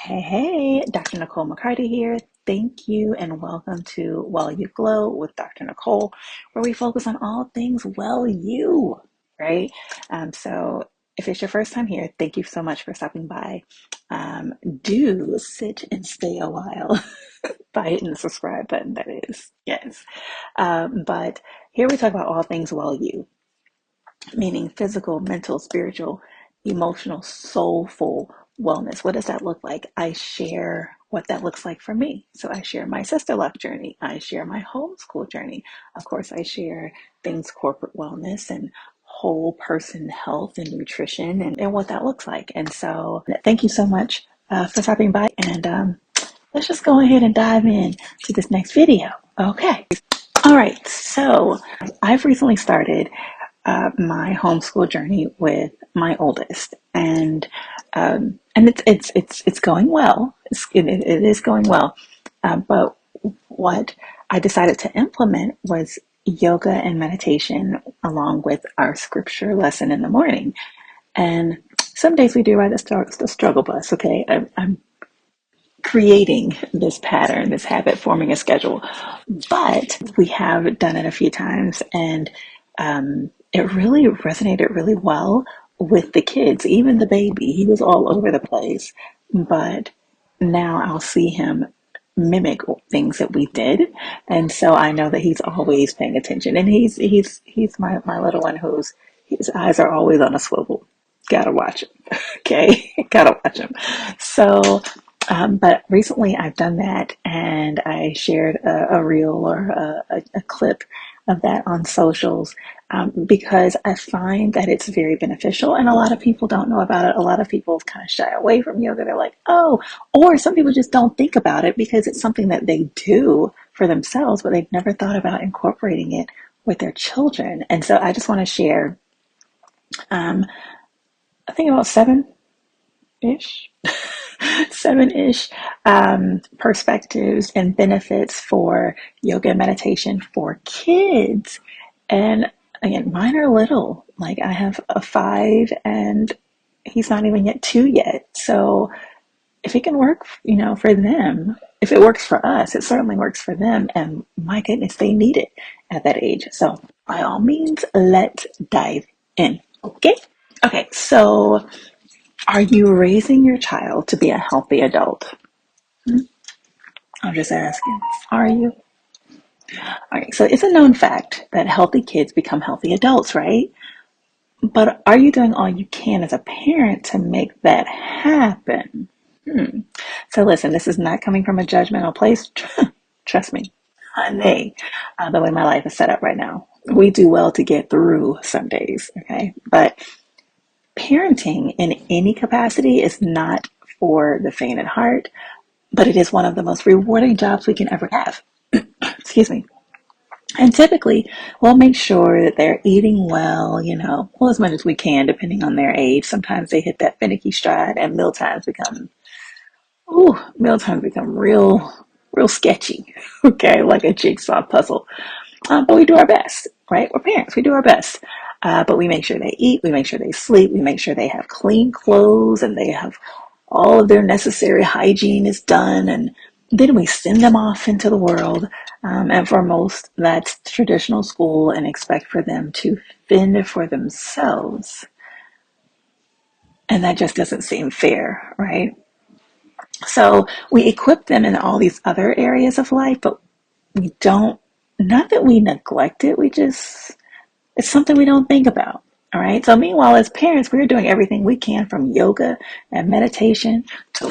Hey, Dr. Nicole McCarty here. Thank you and welcome to Well You Glow with Dr. Nicole, where we focus on all things well you, right? So if it's your first time here, thank you so much for stopping by. Do sit and stay a while by hitting the subscribe button, that is. Yes. But here we talk about all things well you, meaning physical, mental, spiritual, emotional, soulful wellness. What does that look like? I share what that looks like for me. So I share my sister love journey. I share my homeschool journey. Of course, I share things corporate wellness and whole person health and nutrition and what that looks like. And so thank you so much for stopping by. And let's just go ahead and dive in to this next video. Okay. All right. So I've recently started my homeschool journey with my oldest, and it's going well. It is going well, but what I decided to implement was yoga and meditation along with our scripture lesson in the morning. And some days we do ride the struggle bus. Okay, I'm creating this pattern, this habit, forming a schedule. But we have done it a few times, and it really resonated really well with the kids. Even the baby, he was all over the place. But now I'll see him mimic things that we did, and so I know that he's always paying attention. And he's my little one whose his eyes are always on a swivel. Gotta watch him. Okay, gotta watch him. So but recently I've done that, and I shared a reel or a clip of that on socials, because I find that it's very beneficial, and a lot of people don't know about it. A lot of people kind of shy away from yoga. They're like, oh, or some people just don't think about it because it's something that they do for themselves, but they've never thought about incorporating it with their children. And so I just want to share, I think about seven-ish seven-ish perspectives and benefits for yoga and meditation for kids. And again, mine are little. Like I have a 5 and he's not even yet 2 yet. So if it can work, for them, if it works for us, it certainly works for them. And my goodness, they need it at that age. So by all means, let's dive in. Okay? Okay, so are you raising your child to be a healthy adult? I'm just asking. Are you? All right, so it's a known fact that healthy kids become healthy adults, right? But are you doing all you can as a parent to make that happen? So listen, this is not coming from a judgmental place. Trust me, honey, the way my life is set up right now, we do well to get through some days, okay? But parenting in any capacity is not for the faint at heart, but it is one of the most rewarding jobs we can ever have. Excuse me. And typically, we'll make sure that they're eating well, well, as much as we can, depending on their age. Sometimes they hit that finicky stride, and mealtimes become real sketchy. Okay, like a jigsaw puzzle. But we do our best, right? We're parents. We do our best. But we make sure they eat. We make sure they sleep. We make sure they have clean clothes and they have all of their necessary hygiene is done. And then we send them off into the world. And for most, that's traditional school and expect for them to fend for themselves. And that just doesn't seem fair, right? So we equip them in all these other areas of life, but we don't, not that we neglect it, it's something we don't think about. All right. So meanwhile, as parents, we're doing everything we can from yoga and meditation to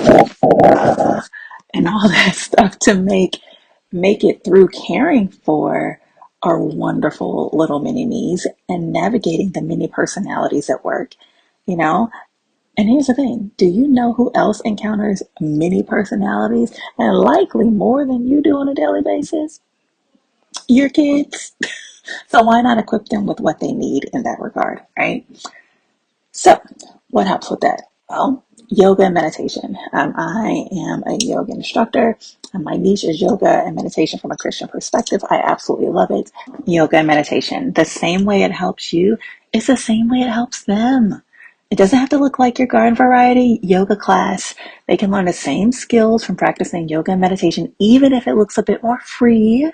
and all that stuff to make it through caring for our wonderful little mini me's and navigating the many personalities at work, you know. And here's the thing. Do you know who else encounters many personalities and likely more than you do on a daily basis? Your kids. So why not equip them with what they need in that regard, right? So what helps with that? Well, yoga and meditation. I am a yoga instructor, and my niche is yoga and meditation from a Christian perspective. I absolutely love it. Yoga and meditation, the same way it helps you, it's the same way it helps them. It doesn't have to look like your garden variety yoga class. They can learn the same skills from practicing yoga and meditation, even if it looks a bit more free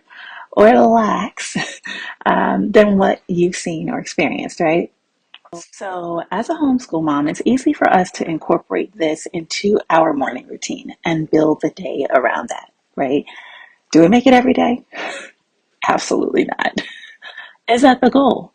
or lax than what you've seen or experienced, right? So, as a homeschool mom, it's easy for us to incorporate this into our morning routine and build the day around that, right? Do we make it every day? Absolutely not. Is that the goal?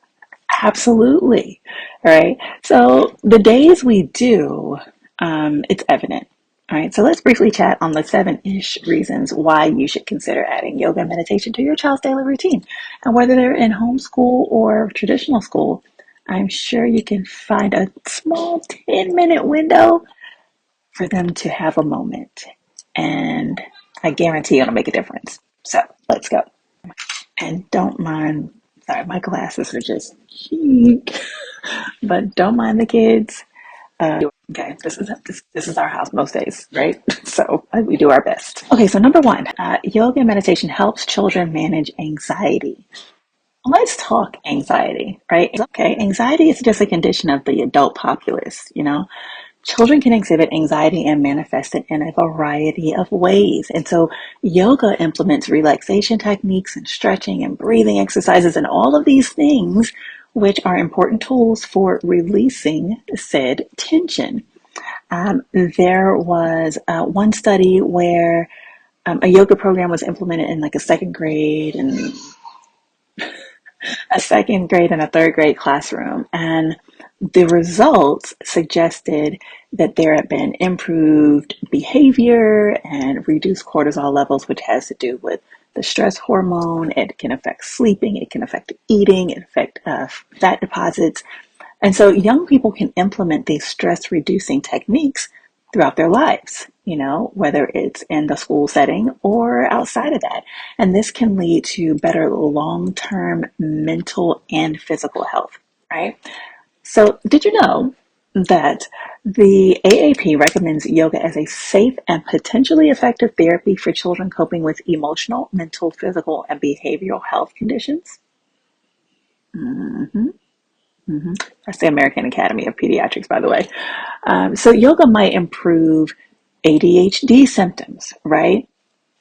Absolutely. Right. So the days we do, it's evident. All right. So let's briefly chat on the 7-ish reasons why you should consider adding yoga and meditation to your child's daily routine. And whether they're in homeschool or traditional school, I'm sure you can find a small 10-minute window for them to have a moment. And I guarantee it'll make a difference. So let's go. And don't mind, sorry, my glasses are just cute, but don't mind the kids. Okay, this is our house most days, right? So we do our best. Okay, so number one, yoga and meditation helps children manage anxiety. Let's talk anxiety, right? Okay, anxiety is just a condition of the adult populace, you know. Children can exhibit anxiety and manifest it in a variety of ways. And so yoga implements relaxation techniques and stretching and breathing exercises and all of these things, which are important tools for releasing said tension. There was one study where a yoga program was implemented in like a second grade and a third grade classroom. And the results suggested that there had been improved behavior and reduced cortisol levels, which has to do with the stress hormone. It can affect sleeping, it can affect eating, it affect fat deposits. And so young people can implement these stress reducing techniques throughout their lives, you know, whether it's in the school setting or outside of that. And this can lead to better long-term mental and physical health, right? So did you know that the AAP recommends yoga as a safe and potentially effective therapy for children coping with emotional, mental, physical, and behavioral health conditions? Mm-hmm. Mm-hmm. That's the American Academy of Pediatrics, by the way. So yoga might improve ADHD symptoms, right?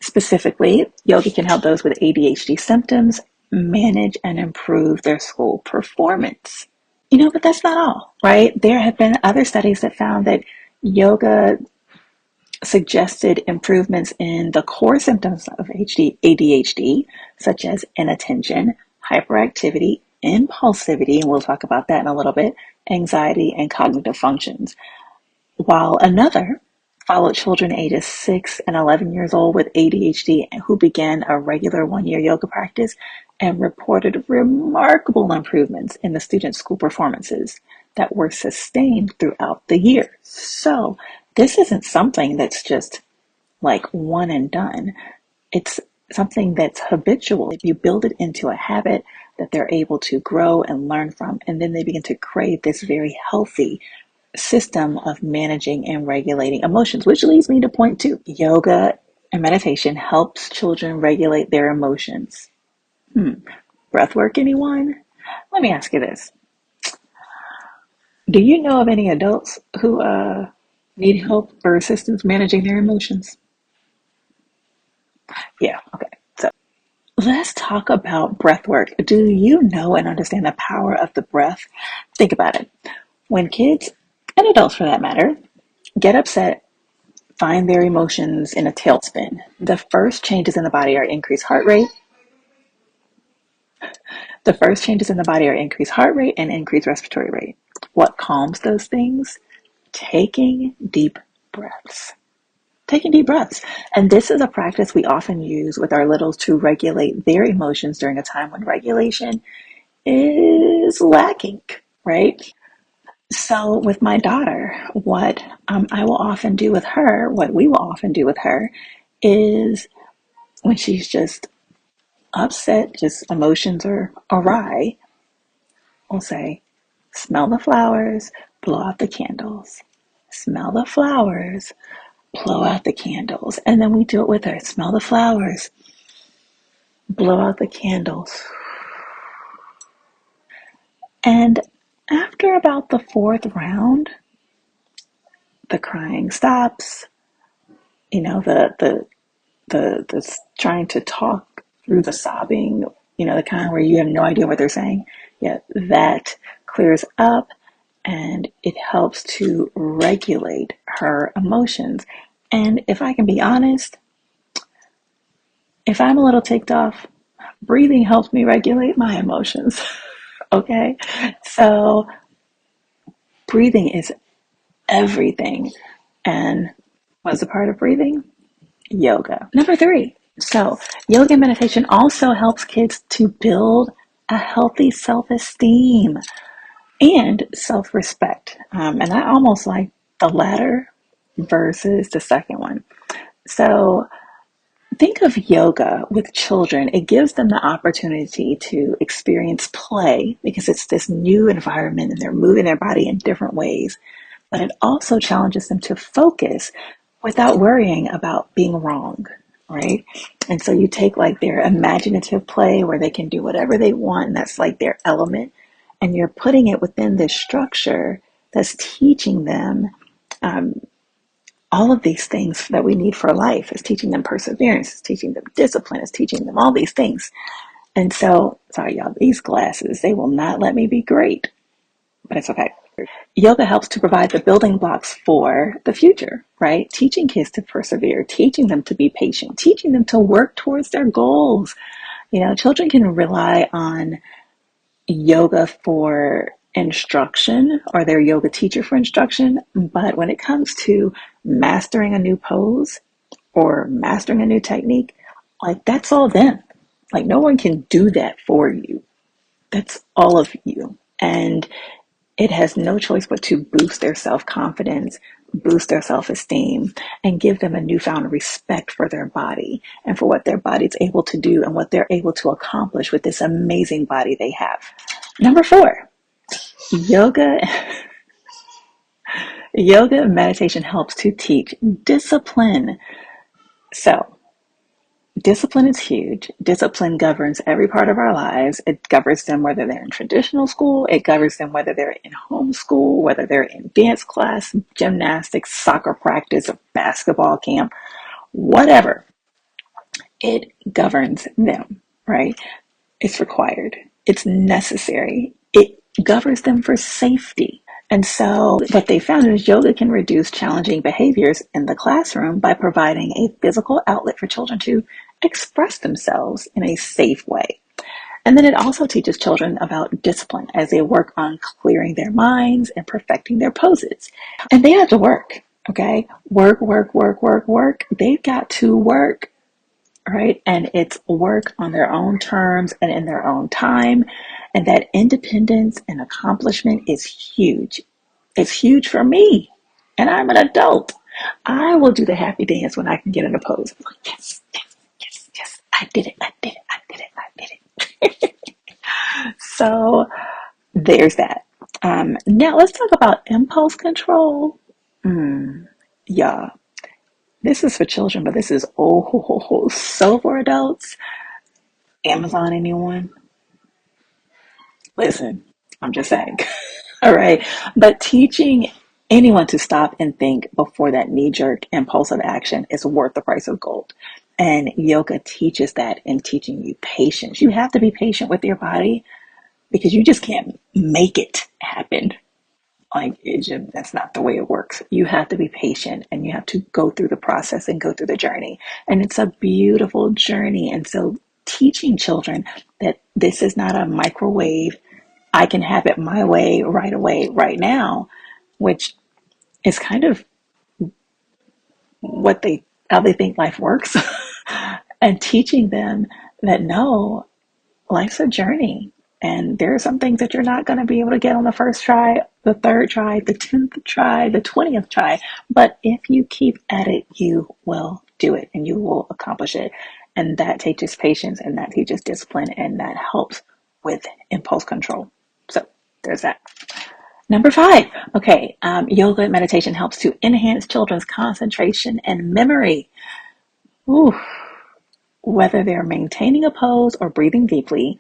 Specifically, yoga can help those with ADHD symptoms manage and improve their school performance. You know, but that's not all, right? There have been other studies that found that yoga suggested improvements in the core symptoms of ADHD, such as inattention, hyperactivity, impulsivity, and we'll talk about that in a little bit, anxiety, and cognitive functions. While another followed children ages 6 and 11 years old with ADHD who began a regular 1-year yoga practice and reported remarkable improvements in the students' school performances that were sustained throughout the year. So this isn't something that's just like one and done. It's something that's habitual. If you build it into a habit that they're able to grow and learn from, and then they begin to crave this very healthy system of managing and regulating emotions, which leads me to point two. Yoga and meditation helps children regulate their emotions. Breath work, anyone? Let me ask you this. Do you know of any adults who need help or assistance managing their emotions? Yeah, okay. So let's talk about breath work. Do you know and understand the power of the breath? Think about it. When kids, and adults for that matter, get upset, find their emotions in a tailspin, the first changes in the body are increased heart rate. The first changes in the body are increased heart rate and increased respiratory rate. What calms those things? Taking deep breaths. Taking deep breaths. And this is a practice we often use with our littles to regulate their emotions during a time when regulation is lacking, right? So with my daughter, what I will often do with her, what we will often do with her is when she's just upset, just emotions are awry, we'll say, smell the flowers, blow out the candles. Smell the flowers, blow out the candles. And then we do it with her. Smell the flowers, blow out the candles. And After about the fourth round, the crying stops. The trying to talk through the sobbing, the kind where you have no idea what they're saying. Yeah, that clears up and it helps to regulate her emotions. And if I can be honest, if I'm a little ticked off, breathing helps me regulate my emotions. Okay? So breathing is everything. And what's a part of breathing? Yoga. Number 3. So yoga and meditation also helps kids to build a healthy self-esteem and self-respect. And I almost like the latter versus the second one. So think of yoga with children. It gives them the opportunity to experience play because it's this new environment and they're moving their body in different ways. But it also challenges them to focus without worrying about being wrong, right? And so you take like their imaginative play where they can do whatever they want, and that's like their element, and you're putting it within this structure that's teaching them all of these things that we need for life. It's teaching them perseverance, it's teaching them discipline, it's teaching them all these things. And so, sorry y'all, these glasses, they will not let me be great, but it's okay. Yoga helps to provide the building blocks for the future, right? Teaching kids to persevere, teaching them to be patient, teaching them to work towards their goals. Children can rely on yoga for instruction or their yoga teacher for instruction, but when it comes to mastering a new pose or mastering a new technique, like that's all them. Like no one can do that for you. That's all of you. And it has no choice but to boost their self-confidence, boost their self-esteem, and give them a newfound respect for their body and for what their body's able to do and what they're able to accomplish with this amazing body they have. Number 4, yoga. Yoga and meditation helps to teach discipline. So discipline is huge. Discipline governs every part of our lives. It governs them whether they're in traditional school. It governs them whether they're in homeschool, whether they're in dance class, gymnastics, soccer practice, basketball camp, whatever. It governs them, right? It's required. It's necessary. It governs them for safety. And so what they found is yoga can reduce challenging behaviors in the classroom by providing a physical outlet for children to express themselves in a safe way. And then it also teaches children about discipline as they work on clearing their minds and perfecting their poses. And they have to work, okay? Work, work, work, work, work. They've got to work, right? And it's work on their own terms and in their own time. And that independence and accomplishment is huge. It's huge for me. And I'm an adult. I will do the happy dance when I can get in a pose. Like, yes, yes, yes, yes. I did it. I did it. I did it. I did it. So there's that. Now let's talk about impulse control. Yeah, this is for children, but this is so for adults. Amazon, anyone? Listen, I'm just saying. All right. But teaching anyone to stop and think before that knee-jerk impulsive action is worth the price of gold. And yoga teaches that in teaching you patience. You have to be patient with your body because you just can't make it happen. Like that's not the way it works. You have to be patient and you have to go through the process and go through the journey. And it's a beautiful journey. And so teaching children that this is not a microwave, I can have it my way, right away, right now, which is kind of how they think life works. And teaching them that no, life's a journey. And there are some things that you're not going to be able to get on the first try, the third try, the 10th try, the 20th try. But if you keep at it, you will do it and you will accomplish it. And that teaches patience and that teaches discipline and that helps with impulse control. So there's that. Number 5. Okay. Yoga and meditation helps to enhance children's concentration and memory. Ooh. Whether they're maintaining a pose or breathing deeply,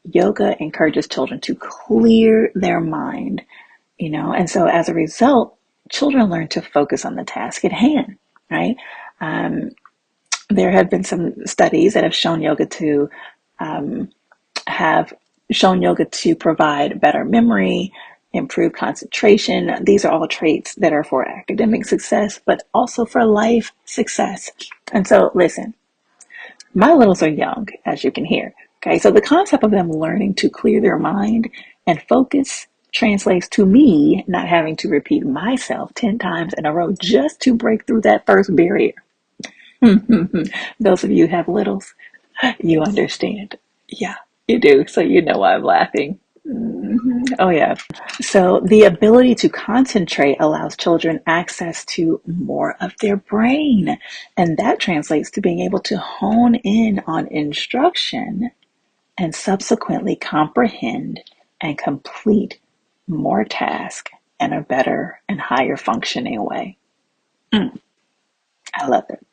yoga encourages children to clear their mind, and so as a result, children learn to focus on the task at hand, right? Um, there have been some studies that have shown have shown yoga to provide better memory, improve concentration. These are all traits that are for academic success, but also for life success. And so, listen, my littles are young, as you can hear. Okay, so the concept of them learning to clear their mind and focus translates to me not having to repeat myself 10 times in a row just to break through that first barrier. Those of you who have littles, you understand. Yeah, you do. So you know why I'm laughing. Oh, yeah. So the ability to concentrate allows children access to more of their brain. And that translates to being able to hone in on instruction and subsequently comprehend and complete more tasks in a better and higher functioning way. I love it.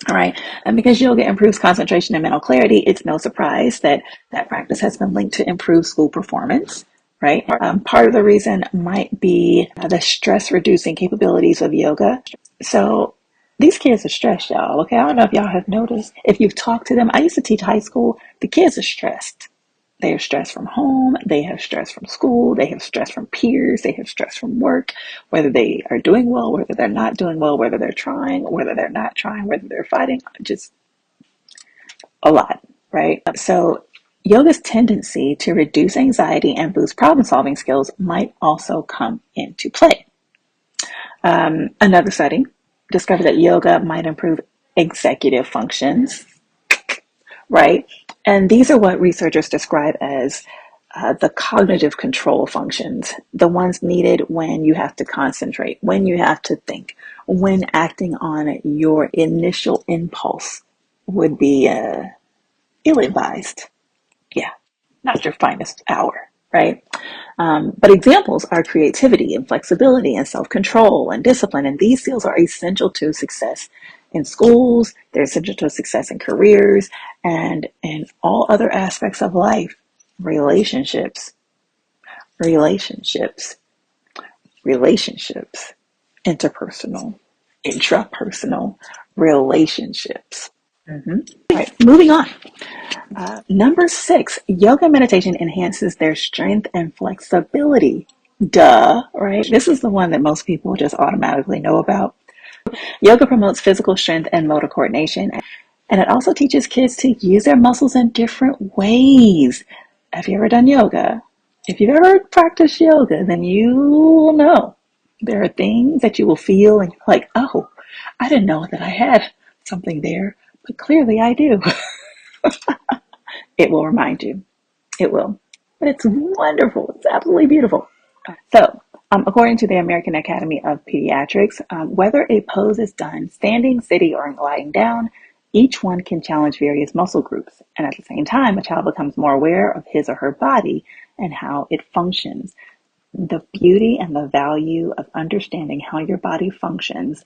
All right. And because yoga improves concentration and mental clarity, it's no surprise that that practice has been linked to improved school performance, right? Part of the reason might be the stress reducing capabilities of yoga. So these kids are stressed, y'all. Okay. I don't know if y'all have noticed. If you've talked to them, I used to teach high school, the kids are stressed. They have stress from home, they have stress from school, they have stress from peers, they have stress from work, whether they are doing well, whether they're not doing well, whether they're trying, whether they're not trying, whether they're fighting, just a lot, right? So yoga's tendency to reduce anxiety and boost problem solving skills might also come into play. Another study discovered that yoga might improve executive functions, right? And these are what researchers describe as the cognitive control functions, the ones needed when you have to concentrate, when you have to think, when acting on your initial impulse would be ill-advised. Yeah, not your finest hour, right? But examples are creativity and flexibility and self-control and discipline. And these skills are essential to success in schools, they're essential to success in careers, and in all other aspects of life. Relationships, relationships, relationships, interpersonal, intrapersonal relationships. All right, moving on. Number 6, yoga meditation enhances their strength and flexibility. Duh, right? This is the one that most people just automatically know about. Yoga promotes physical strength and motor coordination, and it also teaches kids to use their muscles in different ways. Have you ever done yoga? If you've ever practiced yoga, then you will know there are things that you will feel and you're like, oh, I didn't know that I had something there, but clearly I do. It will remind you. It will. But it's wonderful. It's absolutely beautiful. So, according to the American Academy of Pediatrics, whether a pose is done standing, sitting, or lying down, each one can challenge various muscle groups. And at the same time, a child becomes more aware of his or her body and how it functions. The beauty and the value of understanding how your body functions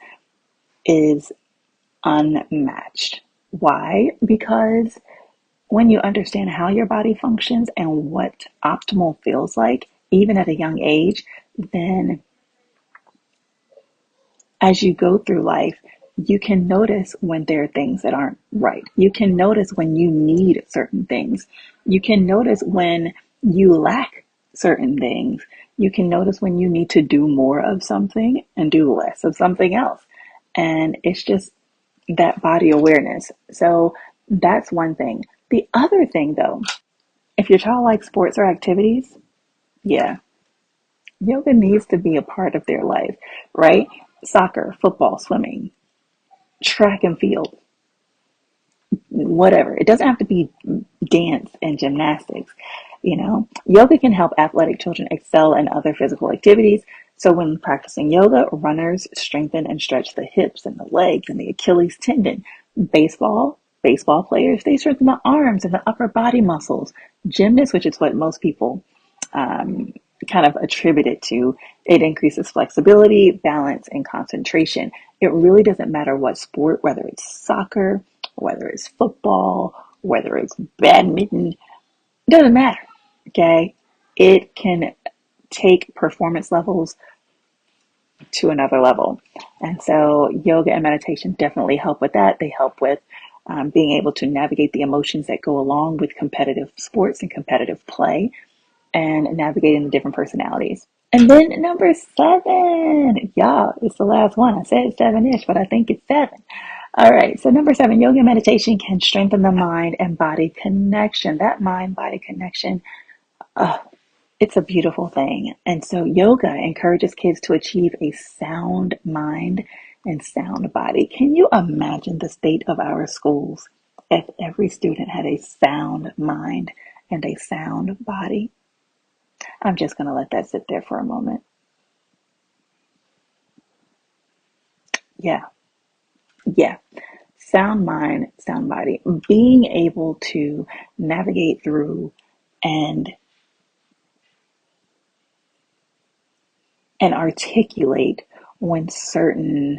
is unmatched. Why? Because when you understand how your body functions and what optimal feels like, even at a young age, then as you go through life, you can notice when there are things that aren't right. You can notice when you need certain things. You can notice when you lack certain things. You can notice when you need to do more of something and do less of something else. And it's just that body awareness. So that's one thing. The other thing, though, if your child likes sports or activities, yeah, yoga needs to be a part of their life, right? Soccer, football, swimming, track and field, whatever. It doesn't have to be dance and gymnastics. Yoga can help athletic children excel in other physical activities. So when practicing yoga, runners strengthen and stretch the hips and the legs and the Achilles tendon. Baseball players, they strengthen the arms and the upper body muscles. Gymnasts, which is what most people kind of attribute it to, it increases flexibility, balance, and concentration. It really doesn't matter what sport, whether it's soccer, whether it's football, whether it's badminton, It doesn't matter. Okay. It can take performance levels to another level. And so yoga and meditation definitely help with that. They help with being able to navigate the emotions that go along with competitive sports and competitive play and navigating the different personalities. And then number seven, y'all, it's the last one. I said seven-ish, but I think it's seven. All right, so number seven, yoga and meditation can strengthen the mind and body connection. That mind-body connection, uh, it's a beautiful thing. And so yoga encourages kids to achieve a sound mind and sound body. Can you imagine the state of our schools if every student had a sound mind and a sound body? I'm just going to let that sit there for a moment. Yeah, yeah. Sound mind, sound body. Being able to navigate through and and articulate when certain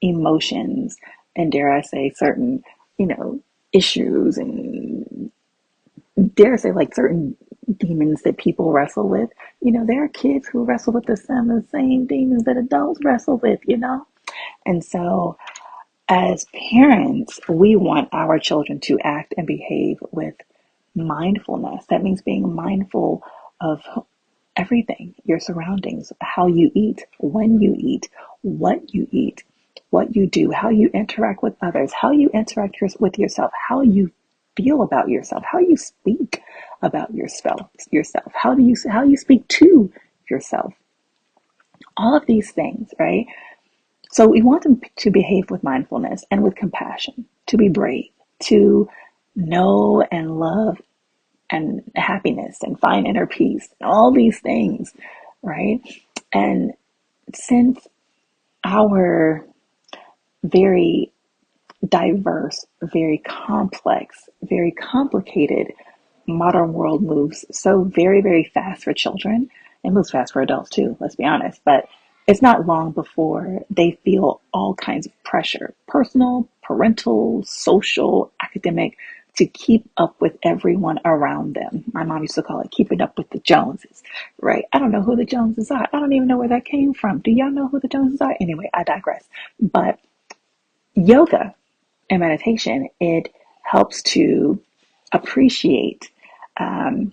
emotions and dare I say certain, you know, issues and dare I say like certain demons that people wrestle with. You know, there are kids who wrestle with the same demons that adults wrestle with, you know? And so as parents, we want our children to act and behave with mindfulness. That means being mindful of everything, your surroundings, how you eat, when you eat, what you do, how you interact with others, how you interact with yourself, how you feel about yourself, how you speak about yourself, how you speak to yourself. All of these things, right? So we want them to behave with mindfulness and with compassion, to be brave, to know and love and happiness and find inner peace, all these things, right? And since our very diverse, very complex, very complicated modern world moves so very, very fast for children. It moves fast for adults too, let's be honest. But it's not long before they feel all kinds of pressure, personal, parental, social, academic, to keep up with everyone around them. My mom used to call it keeping up with the Joneses, right? I don't know who the Joneses are. I don't even know where that came from. Do y'all know who the Joneses are? Anyway, I digress. But yoga and meditation, it helps to appreciate um,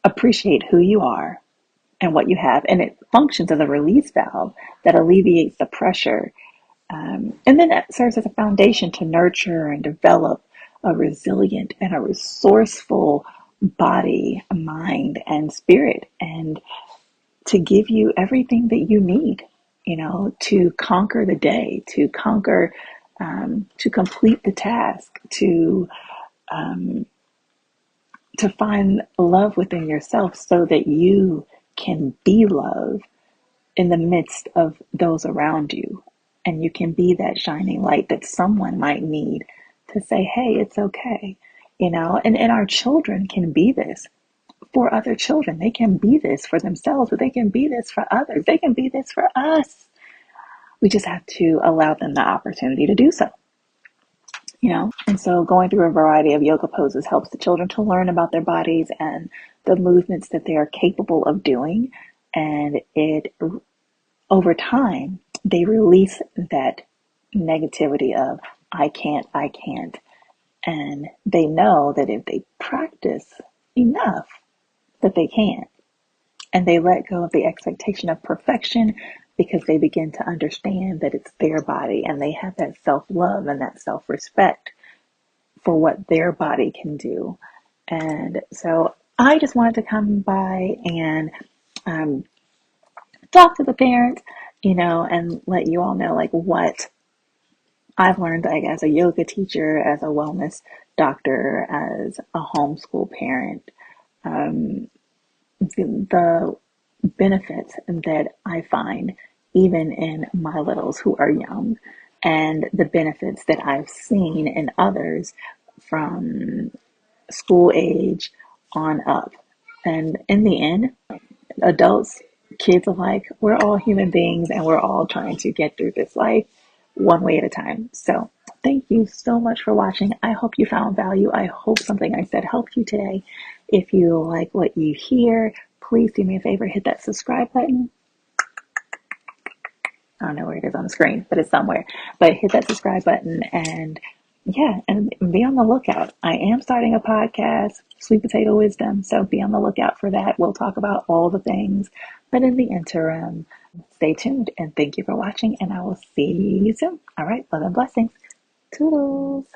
appreciate who you are and what you have, and it functions as a release valve that alleviates the pressure, and then it serves as a foundation to nurture and develop a resilient and a resourceful body, mind, and spirit, and to give you everything that you need, you know, to conquer the day, to complete the task, to find love within yourself so that you can be love in the midst of those around you. And you can be that shining light that someone might need to say, hey, it's okay. You know, and our children can be this for other children. They can be this for themselves, but they can be this for others. They can be this for us. We just have to allow them the opportunity to do so. You know, and so going through a variety of yoga poses helps the children to learn about their bodies and the movements that they are capable of doing. And it, over time, they release that negativity of, I can't. And they know that if they practice enough, that they can. And they let go of the expectation of perfection because they begin to understand that it's their body and they have that self-love and that self-respect for what their body can do. And so I just wanted to come by and um, talk to the parents, you know, and let you all know like what I've learned like as a yoga teacher, as a wellness doctor, as a homeschool parent, um, the benefits that I find even in my littles who are young, and the benefits that I've seen in others from school age on up. And in the end, adults, kids alike, we're all human beings and we're all trying to get through this life one way at a time. So thank you so much for watching. I hope you found value. I hope something I said helped you today. If you like what you hear, please do me a favor, hit that subscribe button. I don't know where it is on the screen, but it's somewhere. But hit that subscribe button and yeah, and be on the lookout. I am starting a podcast, Sweet Potato Wisdom, so be on the lookout for that. We'll talk about all the things. But in the interim, stay tuned and thank you for watching, and I will see you soon. All right, love and blessings. Toodles.